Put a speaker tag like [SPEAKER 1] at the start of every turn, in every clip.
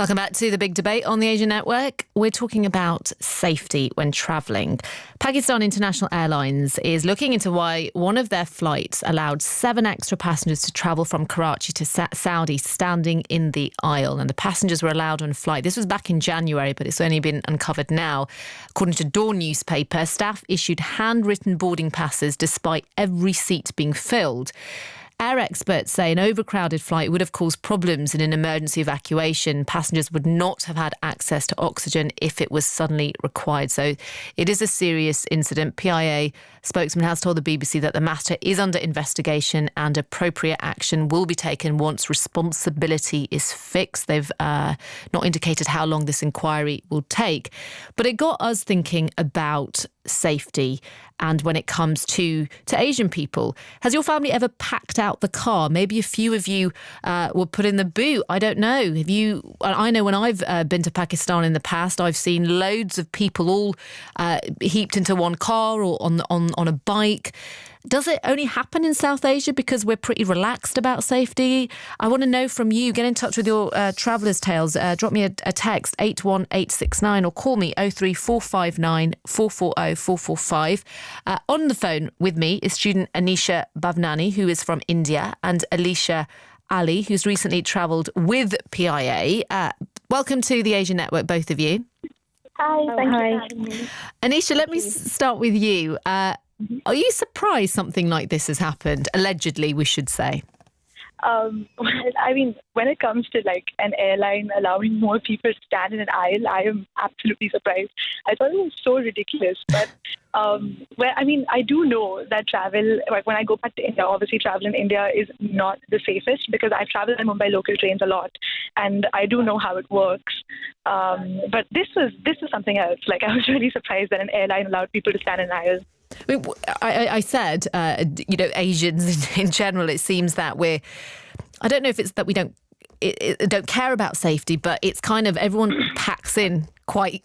[SPEAKER 1] Welcome back to the big debate on the Asia Network. We're talking about safety when travelling. Pakistan International Airlines is looking into why one of their flights allowed 7 extra passengers to travel from Karachi to Saudi standing in the aisle. And the passengers were allowed on flight. This was back in January, but it's only been uncovered now. According to Dawn newspaper, staff issued handwritten boarding passes despite every seat being filled. Air experts say an overcrowded flight would have caused problems in an emergency evacuation. Passengers would not have had access to oxygen if it was suddenly required. So it is a serious incident. PIA spokesman has told the BBC that the matter is under investigation and appropriate action will be taken once responsibility is fixed. They've not indicated how long this inquiry will take. But it got us thinking about safety and when it comes to Asian people. Has your family ever packed out the car? Maybe a few of you were put in the boot. I don't know. Have you? I know when I've been to Pakistan in the past, I've seen loads of people all heaped into one car or on a bike. Does it only happen in South Asia because we're pretty relaxed about safety? I want to know from you. Get in touch with your travellers' tales. Drop me a text, 81869, or call me 03459 440 445. On the phone with me is student Anisha Bhavnani, who is from India, and Alicia Ali, who's recently travelled with PIA. Welcome to the Asia Network, both of you.
[SPEAKER 2] Hi, thank you for having me.
[SPEAKER 1] Anisha, let me start with you. Are you surprised something like this has happened? Allegedly, we should say.
[SPEAKER 2] Well, I mean, when it comes to like an airline allowing more people to stand in an aisle, I am absolutely surprised. I thought it was so ridiculous. But I do know that travel, like when I go back to India, obviously travel in India is not the safest because I've traveled in Mumbai local trains a lot, and I do know how it works. But this is something else. Like I was really surprised that an airline allowed people to stand in an aisle.
[SPEAKER 1] I said, Asians in general, it seems that I don't know if it's that we don't care about safety, but it's kind of everyone packs in quite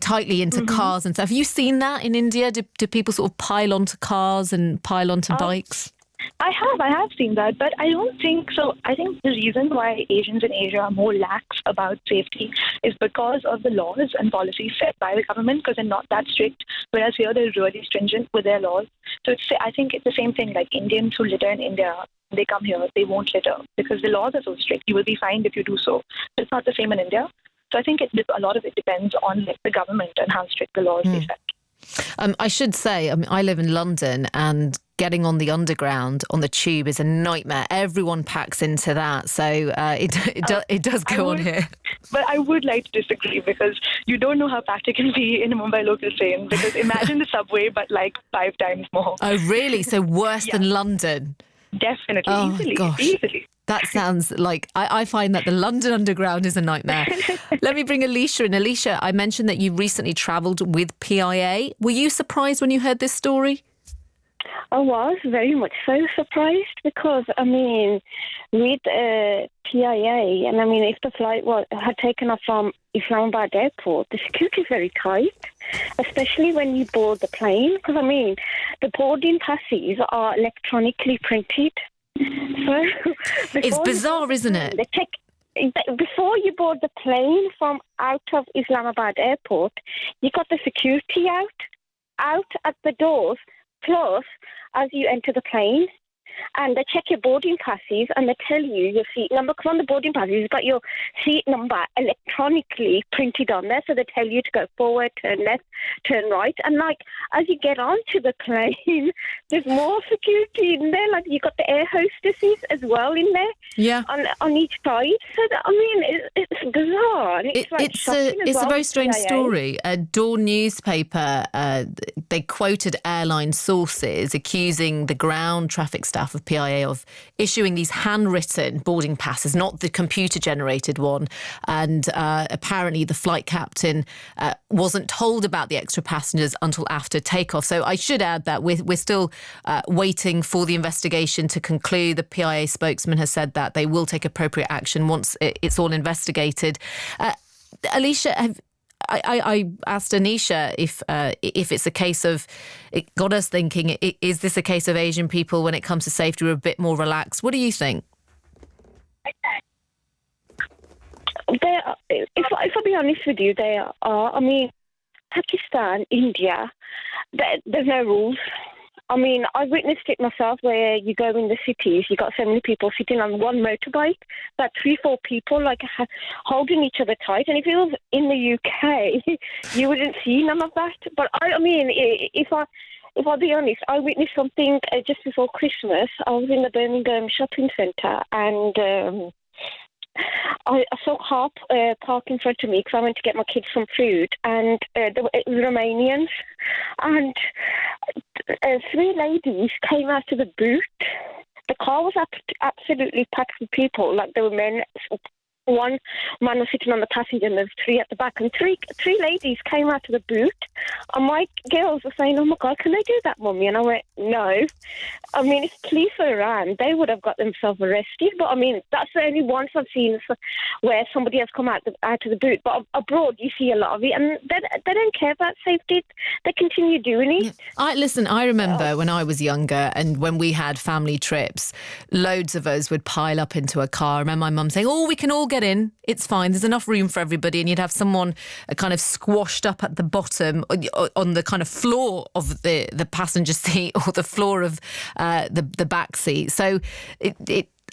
[SPEAKER 1] tightly into cars and stuff. Have you seen that in India? Do people sort of pile onto cars and pile onto bikes?
[SPEAKER 2] I have seen that, but I don't think so. I think the reason why Asians in Asia are more lax about safety is because of the laws and policies set by the government, because they're not that strict, whereas here they're really stringent with their laws. So I think it's the same thing, like Indians who litter in India, they come here, they won't litter because the laws are so strict. You will be fined if you do so. It's not the same in India. So I think a lot of it depends on the government and how strict the laws they set.
[SPEAKER 1] I should say, I live in London, and getting on the underground on the tube is a nightmare. Everyone packs into that, so it does go on here.
[SPEAKER 2] But I would like to disagree because you don't know how packed it can be in a Mumbai local train. Because imagine the subway, but like 5 times more.
[SPEAKER 1] Oh, really? So worse than London?
[SPEAKER 2] Definitely, easily.
[SPEAKER 1] That sounds like, I find that the London Underground is a nightmare. Let me bring Alicia in. Alicia, I mentioned that you recently travelled with PIA. Were you surprised when you heard this story?
[SPEAKER 3] I was very much so surprised because, with PIA, and if the flight had taken off from Islamabad airport, the security is very tight, especially when you board the plane, because, the boarding passes are electronically printed. So
[SPEAKER 1] it's bizarre, isn't it?
[SPEAKER 3] Before you board the plane from out of Islamabad airport, you got the security out at the doors, plus as you enter the plane, and they check your boarding passes and they tell you your seat number. Because on the boarding passes, you've got your seat number electronically printed on there, so they tell you to go forward, turn left, turn right. And as you get onto the plane, there's more security in there. Like you've got the air hostesses as well in there, on each side. So it's bizarre. And
[SPEAKER 1] it's a very strange story. Dawn newspaper, they quoted airline sources accusing the ground traffic staff of PIA of issuing these handwritten boarding passes, not the computer-generated one. And apparently the flight captain wasn't told about the extra passengers until after takeoff. So I should add that we're still waiting for the investigation to conclude. The PIA spokesman has said that they will take appropriate action once it's all investigated. Alicia, I asked Anisha if it's a case of, it got us thinking, is this a case of Asian people when it comes to safety are a bit more relaxed? What do you think?
[SPEAKER 3] If I'll be honest with you, they are. I mean, Pakistan, India, there's no rules. I mean, I witnessed it myself where you go in the cities, you got so many people sitting on one motorbike, like 3-4 people, like holding each other tight. And if it was in the UK, you wouldn't see none of that. But I mean, if I'll be honest, I witnessed something just before Christmas. I was in the Birmingham shopping centre and I saw a car park in front of me because I went to get my kids some food, and it was Romanians, and 3 ladies came out of the boot. The car was absolutely packed with people, like there were men. One man was sitting on the passenger and there's 3 at the back, and three ladies came out of the boot, and my girls were saying, "Oh my God, can they do that, Mummy?" And I went, "No." I mean, if police were around, they would have got themselves arrested, but I mean, that's the only once I've seen where somebody has come out of the boot. But abroad you see a lot of it, and they don't care about safety. They continue doing it.
[SPEAKER 1] I remember when I was younger and when we had family trips, loads of us would pile up into a car. I remember my mum saying, "Oh, we can all get in, it's fine, there's enough room for everybody," and you'd have someone kind of squashed up at the bottom on the kind of floor of the passenger seat or the floor of the back seat. So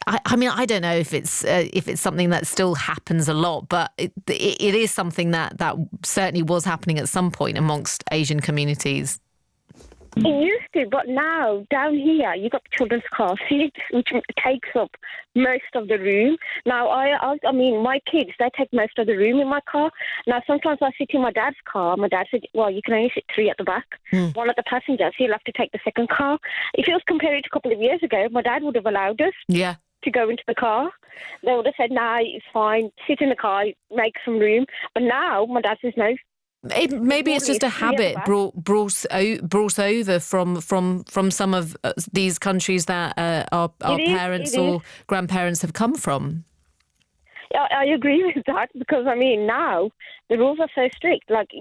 [SPEAKER 1] I mean, I don't know if it's something that still happens a lot, but it is something that certainly was happening at some point amongst Asian communities.
[SPEAKER 3] It used to, but now down here you've got children's car seats, which takes up most of the room. Now, I mean, my kids, they take most of the room in my car. Now, sometimes I sit in my dad's car. My dad said, "Well, you can only sit 3 at the back, 1 at the passenger, so you'll have to take the second car." If it was compared to a couple of years ago, my dad would have allowed us.
[SPEAKER 1] Yeah.
[SPEAKER 3] To go into the car. They would have said, "Nah, it's fine, sit in the car, make some room." But now my dad says no.
[SPEAKER 1] Maybe it's just a habit brought over from some of these countries that our parents or grandparents have come from.
[SPEAKER 3] I agree with that, because I mean, now the rules are so strict. Like,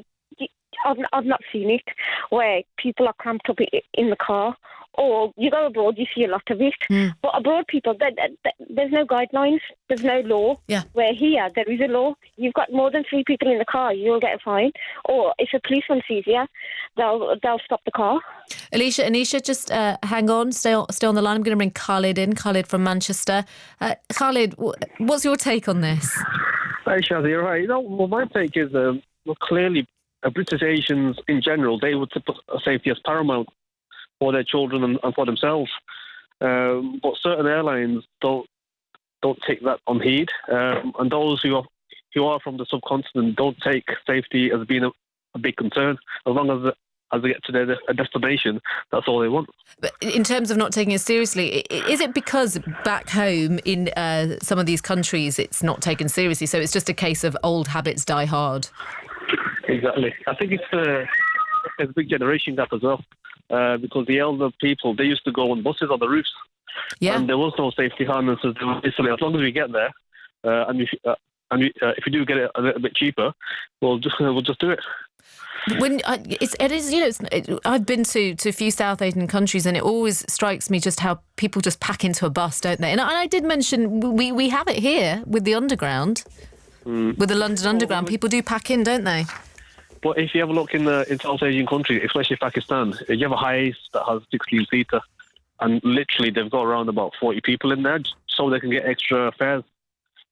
[SPEAKER 3] I've not seen it where people are cramped up in the car. Or you go abroad, you see a lot of it. But abroad, people, there's no guidelines, there's no law. Yeah. Where here, there is a law. You've got more than 3 people in the car, you'll get a fine. Or if a policeman sees you, they'll stop the car.
[SPEAKER 1] Anisha, just hang on, stay on the line. I'm going to bring Khalid from Manchester. Khalid, what's your take on this?
[SPEAKER 4] Hi, Shazzy, you're right. Well, my take is clearly British Asians in general, they would put safety as paramount for their children and for themselves. But certain airlines don't take that on heed. And those who are from the subcontinent don't take safety as being a big concern. As long as they get to their destination, that's all they want.
[SPEAKER 1] But in terms of not taking it seriously, is it because back home in some of these countries it's not taken seriously, so it's just a case of old habits die hard?
[SPEAKER 4] Exactly. I think there's a big generation gap as well. Because the elder people, they used to go on buses on the roofs, and there was no safety harnesses. They were basically, as long as we get there, and if we do get it a little bit cheaper, we'll just do it.
[SPEAKER 1] When it is, I've been to a few South Asian countries, and it always strikes me just how people just pack into a bus, don't they? And I did mention we have it here with the Underground, with the London Underground. People do pack in, don't they?
[SPEAKER 4] But if you have a look in South Asian countries, especially Pakistan, you have a Hiace that has 16-seater, and literally they've got around about 40 people in there so they can get extra fares.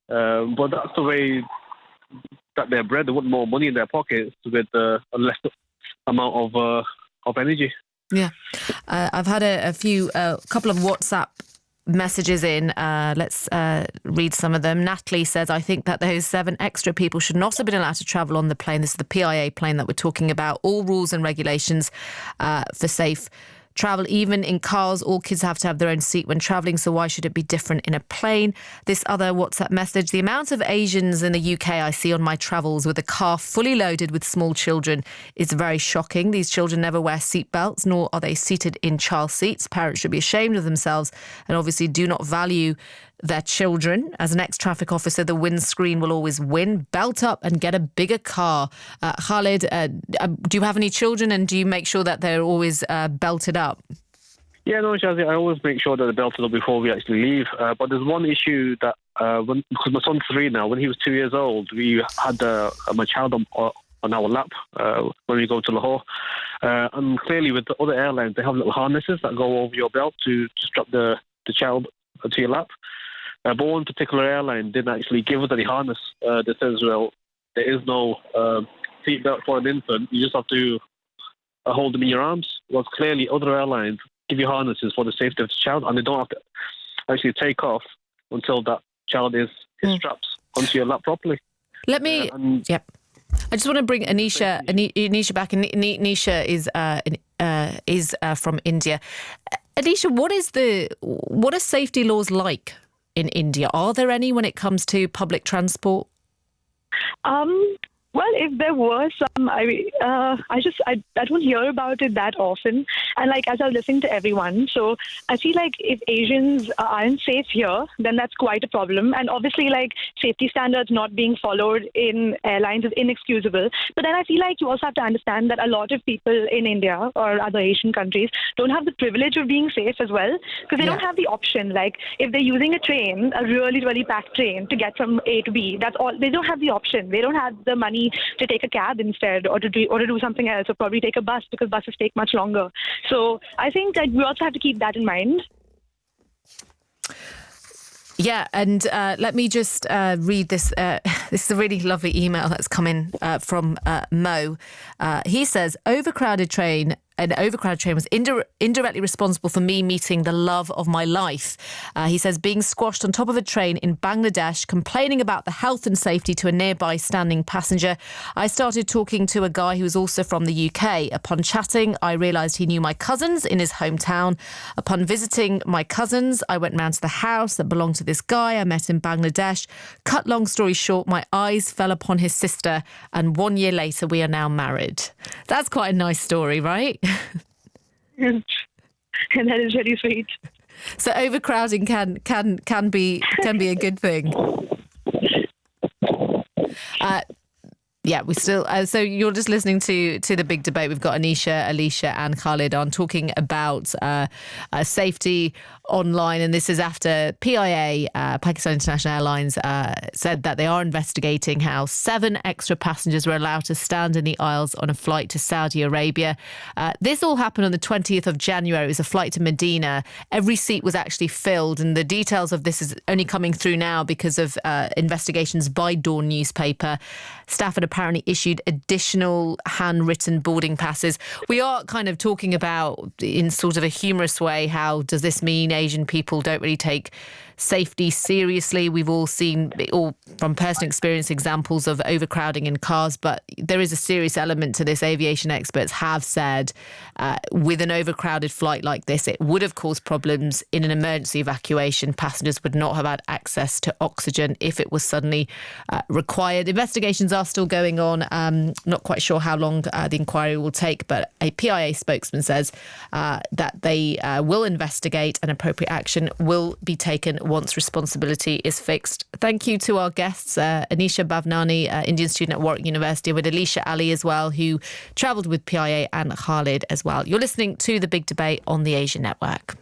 [SPEAKER 4] But that's the way that they're bred. They want more money in their pockets with a less amount of energy. Yeah.
[SPEAKER 1] I've had a couple of WhatsApp messages in. Let's read some of them. Natalie says, "I think that those 7 extra people should not have been allowed to travel on the plane." This is the PIA plane that we're talking about. All rules and regulations for safe travel. Even in cars, all kids have to have their own seat when travelling, so why should it be different in a plane? This other WhatsApp message: "The amount of Asians in the UK I see on my travels with a car fully loaded with small children is very shocking. These children never wear seatbelts, nor are they seated in child seats. Parents should be ashamed of themselves and obviously do not value their children. As an ex-traffic officer, the windscreen will always win. Belt up and get a bigger car." Khalid, do you have any children, and do you make sure that they're always belted up?
[SPEAKER 4] Yeah, no, Shazzy, I always make sure that the belt is up before we actually leave. But there's one issue that, because my son's 3 now, when he was 2 years old, we had my child on our lap when we go to Lahore. And clearly with the other airlines, they have little harnesses that go over your belt to strap the child to your lap. But one particular airline didn't actually give us any harness. They says, well, there is no seatbelt for an infant. You just have to hold them in your arms. Well, clearly other airlines give you harnesses for the safety of the child, and they don't have to actually take off until that child is strapped onto your lap properly.
[SPEAKER 1] Let me... Yep. I just want to bring Anisha back. And Anisha is from India. Anisha, what are safety laws like in India? Are there any when it comes to public transport?
[SPEAKER 2] Well, if there were some, I don't hear about it that often. And like, as I was listening to everyone, so I feel like if Asians aren't safe here, then that's quite a problem. And obviously, like, safety standards not being followed in airlines is inexcusable. But then I feel like you also have to understand that a lot of people in India or other Asian countries don't have the privilege of being safe as well, because they don't have the option. Like, if they're using a train, a really, really packed train to get from A to B, that's all. They don't have the option. They don't have the money to take a cab instead, or to do something else, or probably take a bus, because buses take much longer. So I think that we also have to keep that in mind.
[SPEAKER 1] Yeah, and let me just read this. This is a really lovely email that's come in from Mo. He says, an overcrowded train was indirectly responsible for me meeting the love of my life. He says, being squashed on top of a train in Bangladesh, complaining about the health and safety to a nearby standing passenger. I started talking to a guy who was also from the UK. Upon chatting, I realised he knew my cousins in his hometown. Upon visiting my cousins, I went round to the house that belonged to this guy I met in Bangladesh. Cut long story short, my eyes fell upon his sister, and 1 year later, we are now married. That's quite a nice story, right?
[SPEAKER 2] And that is really sweet.
[SPEAKER 1] So overcrowding can be a good thing. Yeah, we still. So you're just listening to the big debate. We've got Anisha, Alicia, and Khalid on talking about safety online, and this is after PIA, Pakistan International Airlines, said that they are investigating how 7 extra passengers were allowed to stand in the aisles on a flight to Saudi Arabia. This all happened on the 20th of January. It was a flight to Medina. Every seat was actually filled, and the details of this is only coming through now because of investigations by Dawn newspaper. Staff had apparently issued additional handwritten boarding passes. We are kind of talking about, in sort of a humorous way, how does this mean Asian people don't really take safety seriously? We've all seen, all from personal experience, examples of overcrowding in cars, but there is a serious element to this. Aviation experts have said with an overcrowded flight like this, it would have caused problems in an emergency evacuation. Passengers would not have had access to oxygen if it was suddenly required. Investigations are still going on. Not quite sure how long the inquiry will take, but a PIA spokesman says that they will investigate and appropriate action will be taken once responsibility is fixed. Thank you to our guests, Anisha Bhavnani, Indian student at Warwick University, with Alicia Ali as well, who travelled with PIA, and Khalid as well. You're listening to The Big Debate on the Asia Network.